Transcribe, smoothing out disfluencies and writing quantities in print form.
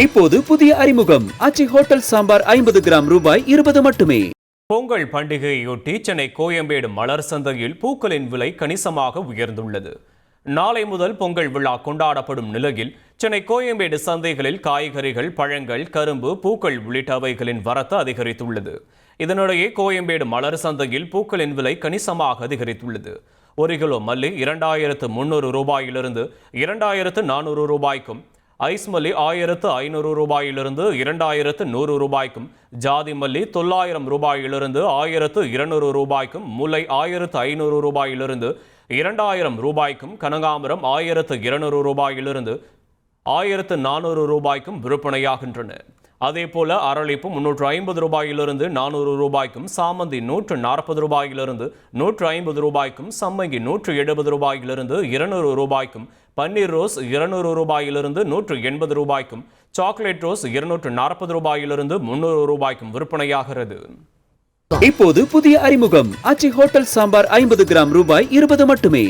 இப்போது புதிய அறிமுகம் ஆச்சி ஹோட்டல் சாம்பார் 50 கிராம் ரூபாய் 20 மட்டுமே. பொங்கல் பண்டிகையொட்டி சென்னை கோயம்பேடு மலர் சந்தையில் பூக்களின் விலை கணிசமாக உயர்ந்துள்ளது. நாளை முதல் பொங்கல் விழா கொண்டாடப்படும் நிலையில் சென்னை கோயம்பேடு சந்தைகளில் காய்கறிகள், பழங்கள், கரும்பு, பூக்கள் உள்ளிட்டவைகளின் வரத்து அதிகரித்துள்ளது. இதனிடையே கோயம்பேடு மலர் சந்தையில் பூக்களின் விலை கணிசமாக அதிகரித்துள்ளது. 1 கிலோ மல்லி 2300 ரூபாயிலிருந்து 2400 ரூபாய்க்கும், ஐஸ் மல்லி 1500 ரூபாயிலிருந்து 2100 ரூபாய்க்கும், ஜாதி மல்லி 900 ரூபாயிலிருந்து 1200 ரூபாய்க்கும், முல்லை 1500 ரூபாயிலிருந்து 2000 ரூபாய்க்கும், கனகாம்பரம் 1200 ரூபாயிலிருந்து 1400 ரூபாய்க்கும் விற்பனையாகின்றன. அதேபோல அரளிப்பு 350 ரூபாயிலிருந்து 400 ரூபாய்க்கும், சாமந்தி 140 ரூபாயிலிருந்து 150 ரூபாய்க்கும், சம்மங்கி 170 ரூபாயிலிருந்து 200 ரூபாய்க்கும், பன்னீர் ரோஸ் 200 ரூபாயிலிருந்து 180 ரூபாய்க்கும், சாக்லேட் ரோஸ் 240 ரூபாயிலிருந்து 300 ரூபாய்க்கும் விற்பனையாகிறது. இப்போது புதிய அறிமுகம் ஆச்சி ஹோட்டல் சாம்பார் 50 கிராம் ரூபாய் 20 மட்டுமே.